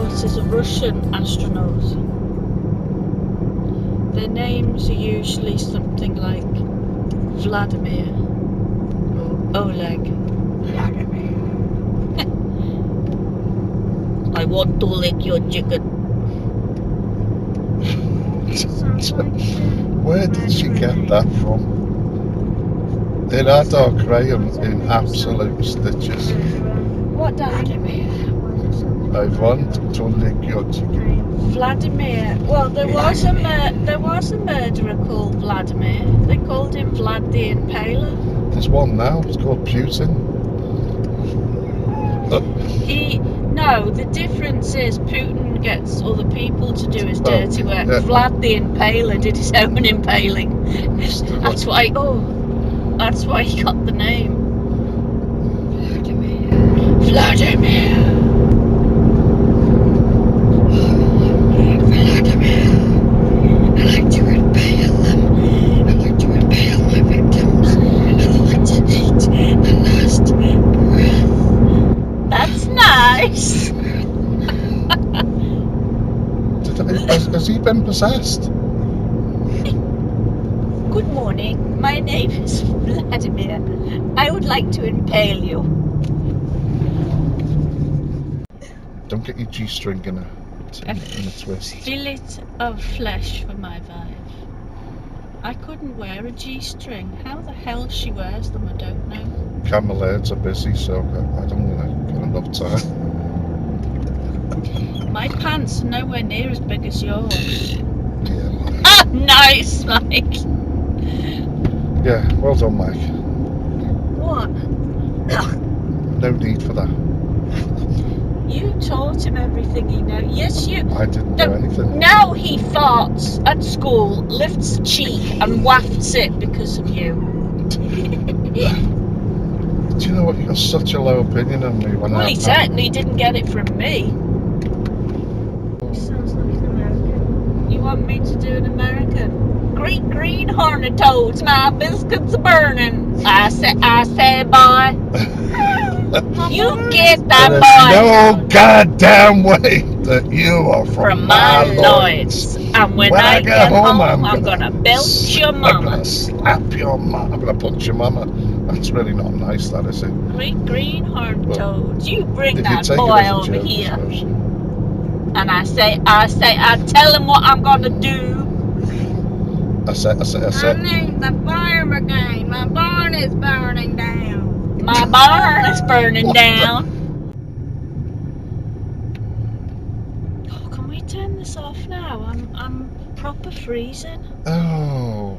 astronaut is a Russian astronaut. Their names are usually something like Vladimir or Oleg. Vladimir. I want to lick your chicken. Where did she get that from? It had our Graham in absolute stitches. What, Daddy? I want to lick your chicken. Vladimir. Well, there was a murderer called Vladimir. They called him Vlad the Impaler. There's one now. It's called Putin. No, the difference is Putin gets other people to do his dirty work. Yeah. Vlad the Impaler did his own impaling. That's why. That's why he got the name. Vladimir. I like to impale them. I like to impale my victims. I like to eat the last breath. That's nice. Has he been possessed? Good morning. My name is Vladimir. I would like to impale you. Don't get your G-string in a twist. Fillet of flesh for my wife. I couldn't wear a G-string. How the hell she wears them, I don't know. Camel herds are busy, so I don't get enough time. My pants are nowhere near as big as yours. Yeah. Ah, nice, Mike. Yeah, well done, Mike. What? No need for that. You taught him everything he knows. Yes, you. I didn't do anything. Now he farts at school, lifts a cheek and wafts it because of you. Do you know what? You got such a low opinion of me when Well, he certainly didn't get it from me. Sounds like an American. You want me to do an American? Great green hornet toads, my biscuits are burning. I say, boy. You get that, boy. There's no goddamn way that you are from my Lloyd's. And when I get home, I'm gonna belt your mama. I'm gonna slap your mama. I'm gonna punch your mama. That's really not nice, that is it? Great green hornet toads. You bring If that you take boy it as a over joke, here. I suppose. And I tell him what I'm gonna do. I said. I need the fire brigade. My barn is burning down. My barn is burning down. Oh, can we turn this off now? I'm proper freezing. Oh,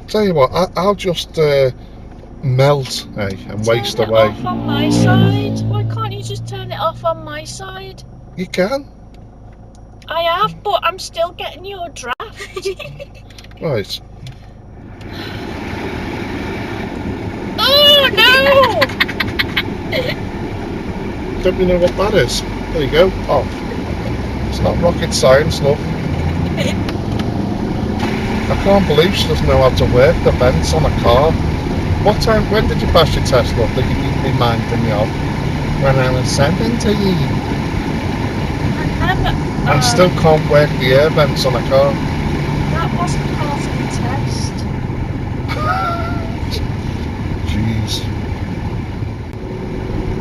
tell you what, I'll just melt, and waste Turn it away. off on my side. Why can't you just turn it off on my side? You can. I have, but I'm still getting your draft. Right. Oh no! Don't you know what that is? There you go. Off. It's not rocket science, love. I can't believe she doesn't know how to work the vents on a car. When did you pass your test, love, that you keep reminding me of? When I was 17. I still can't work the air vents on a car. That wasn't part of the test. Jeez.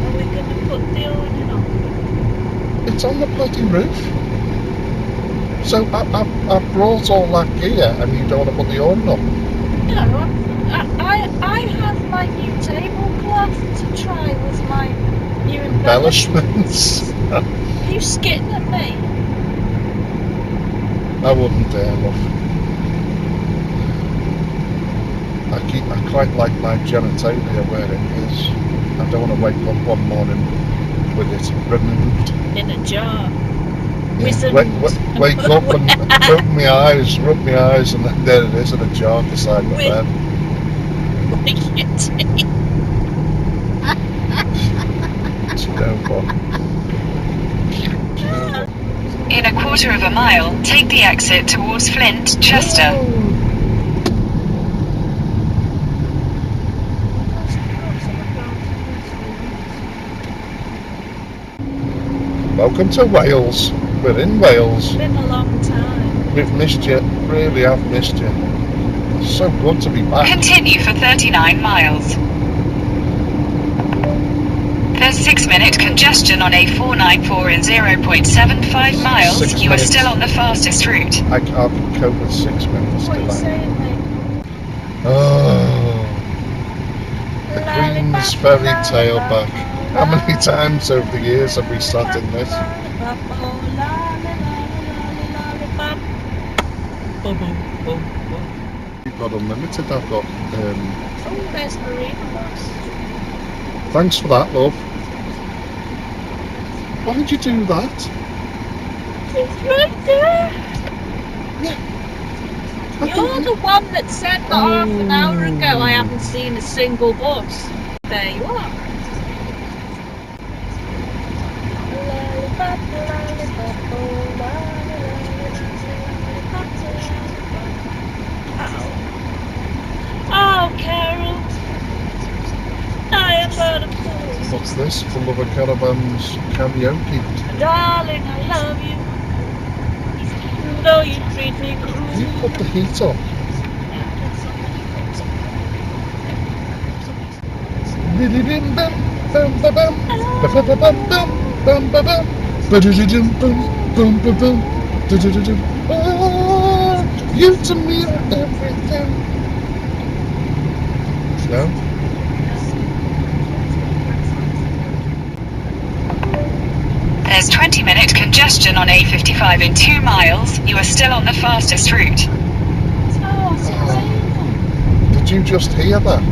Are we going to put the awning on? It's on the bloody roof. So I brought all that gear and you don't want to put the awning up? No, I have my new tablecloth to try with my new embellishments. Are you skitting at me? I wouldn't dare, love. I quite like my genitalia where it is. I don't want to wake up one morning with it removed. In a jar. Yeah. Wake up and open my eyes, rub my eyes, and then there it is in a jar beside my bed. Like your teeth. It's no fun. In a quarter of a mile, take the exit towards Flint, Chester. Welcome to Wales. We're in Wales. It's been a long time. We've missed you. Really have missed you. It's so good to be back. Continue for 39 miles. There's 6-minute congestion on A494 in 0.75 miles. 6 You are minutes. still on the fastest route. I can't cope with 6 minutes What are you delay. saying, mate? Oh, the Queen's fairy tale back. How many times over the years have we sat in this? We've got unlimited. I've got. Oh, there's Marina Boss. Thanks for that, love. Why did you do that? It's right there. You're the one that said that half an hour ago I haven't seen a single bus. There you are. Oh, Carol, I am but a fool. What's this? Full of a Caravans karaoke. Darling, I love you. Though you treat me cruel. You put the heat on. You to me are everything. No? There's 20-minute congestion on A55 in 2 miles. You are still on the fastest route. Oh, it's raining. Did you just hear that?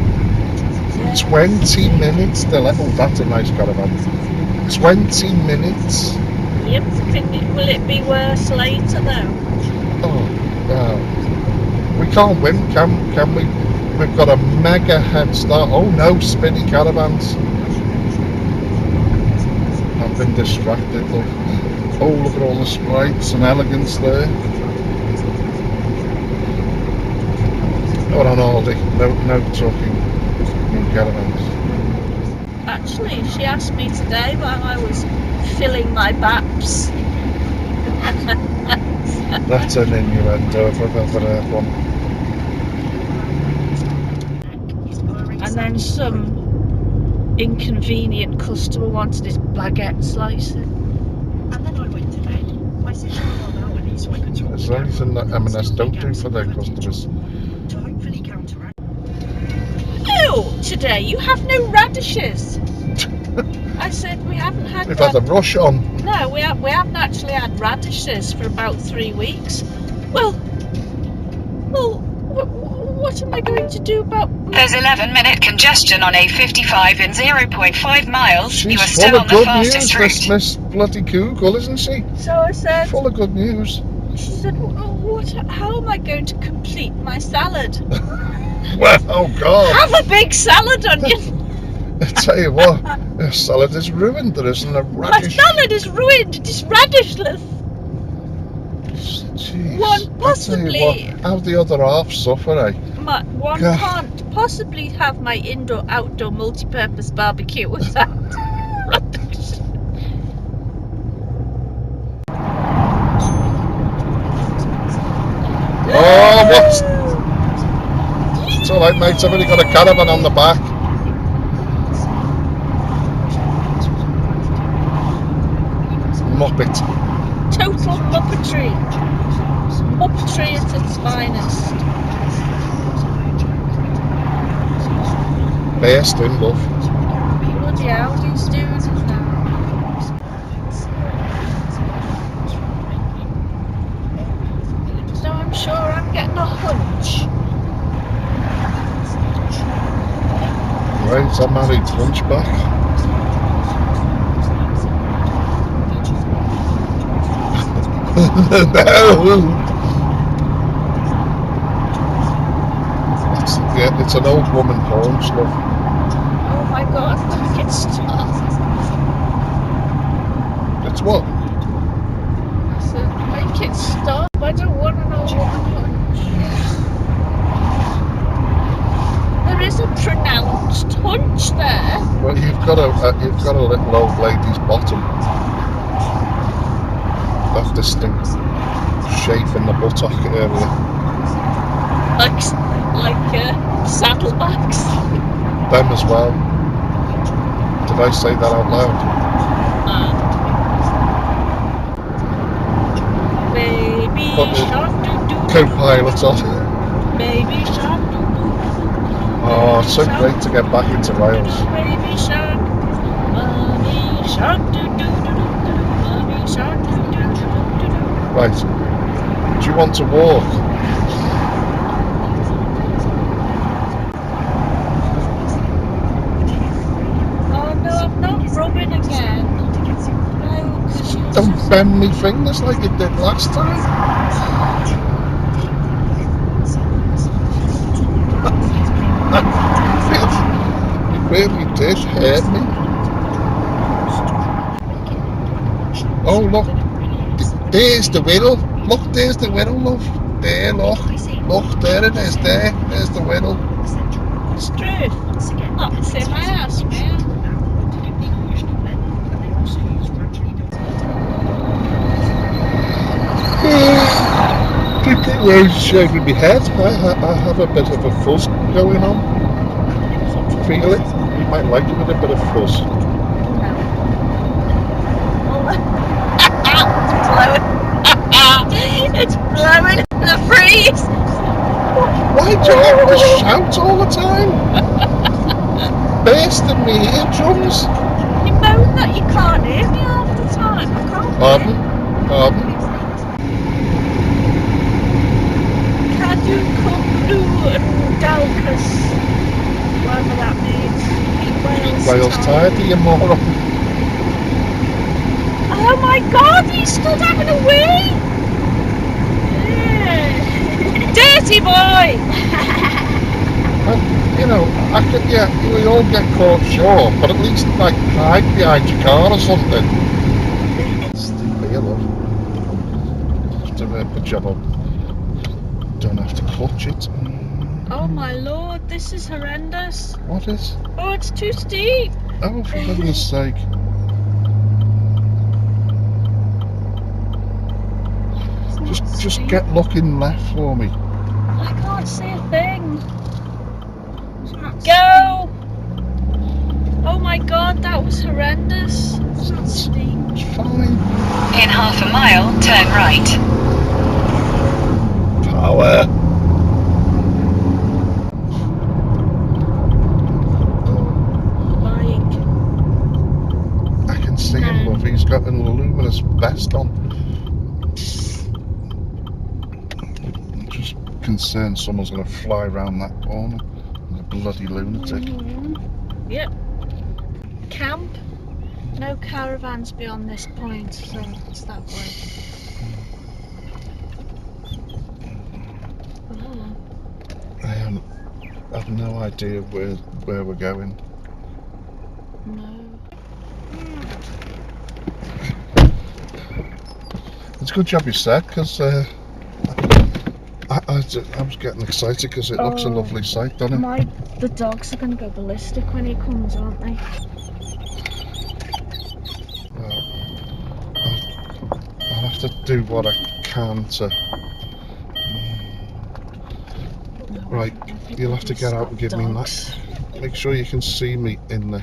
20 minutes delay. Oh, that's a nice Caravan. 20 minutes. Yep. Will it be worse later though? Oh, wow. We can't win, can we? We've got a mega head start. Oh no, spinny Caravans. I've been distracted, look. Oh, look at all the sprites and elegance there. Not on holiday. No talking in Caravans. Actually, she asked me today while I was filling my baps. That's an innuendo if I've ever heard one. And then some inconvenient customer wanted his baguette slicer. And then I went to bed. My sister ran out and so I could talk. Is there anything that M&S don't do for their customers? To hopefully counteract. Ew! Today you have no radishes. I said we haven't had. We've had a rush on. No, we haven't actually had radishes for about 3 weeks. Well, what am I going to do about? There's 11-minute congestion on A55 in 0.5 miles. You are She's still full on of the good fastest news, this route. Miss Bloody Google, isn't she? So I said. Full of good news. She said, how am I going to complete my salad? Well, oh God. Have a big salad, onion. I tell you what, the salad is ruined. There isn't a My radish. salad is ruined. It is radishless. Jeez. One I tell possibly. you what, how the other half suffer, eh? One God. can't possibly have my indoor-outdoor multi-purpose barbecue without radish. Oh, what? It's alright, mate. I've only got a Caravan on the back. Muppet. Total muppetry. Muppetry at its finest. Best in love. Bloody hell, he's doing it now. So I'm sure I'm getting a hunch. Right, I'm married hunchback. No. It's an old woman haunch, love. Oh my god, make it stop. It's what? I said, make it stop. I don't want an old woman hunch. There is a pronounced hunch there. Well, you've got a little old lady's bottom. distinct shape in the buttock area. Like saddlebags. Them as well. Did I say that out loud? Baby Put the shark doo doo. co-pilot on. Baby shark doo doo. Oh, it's so great to get back into Wales. Baby shark. Mommy shark doo doo doo doo. Mommy shark doo doo doo doo doo. Right. Do you want to walk? Oh no, I'm not rubbing again. No, because you Don't bend me fingers like you did last time. You really did hurt me. Oh look, there's the whittle. Look, there's the whittle, love. There, look. Look, there it is, there. There's the whittle. It's true. Oh, it's in my house, man. People were shaving my head. I have a bit of a fuzz going on. Feel it? You might like it with a bit of fuzz. It's blowing in the breeze. Why do you have to shout all the time? Bursting me eardrums. You moan that you can't hear me half the time. I can't. Pardon? Pardon? Cadu Cumlu and Dalcus. Whatever that means. Wales tired of you, moron. Oh my god, he's still having a wee! Dirty boy! Well, you know, I could, yeah, we all get caught short, but at least, like, hide behind your car or something. Stupid, you love. Just to put your up. Don't have to clutch it. Oh my lord, this is horrendous. What is? Oh, it's too steep. Oh, for goodness sake. Just get looking left for me. I can't see a thing. Go! Oh my god, that was horrendous. It's not steep. It's fine. In half a mile, turn right. Power. I can see him, love. He's got an luminous vest on. I'm just concerned someone's going to fly around that corner. The bloody lunatic. Yep. Camp. No caravans beyond this point, so it's that way. Oh. I have no idea where we're going. No. It's a good job you said, because I was getting excited because it looks a lovely sight, doesn't it? The dogs are going to go ballistic when he comes, aren't they? Well, I'll have to do what I can to... Right, you'll have to get out and give me that. Make sure you can see me in the...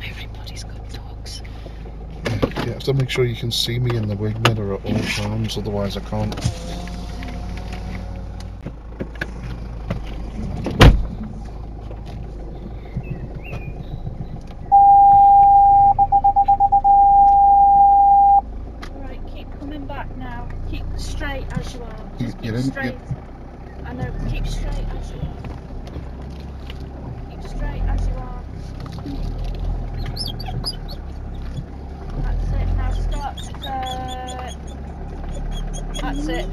Everybody's got dogs. You have to make sure you can see me in the wing mirror at all times, otherwise I can't. Alright, keep coming back now. Keep straight as you are. Just keep straight. I know, keep straight as you are. Keep straight as you are. That's it, now start. That's it.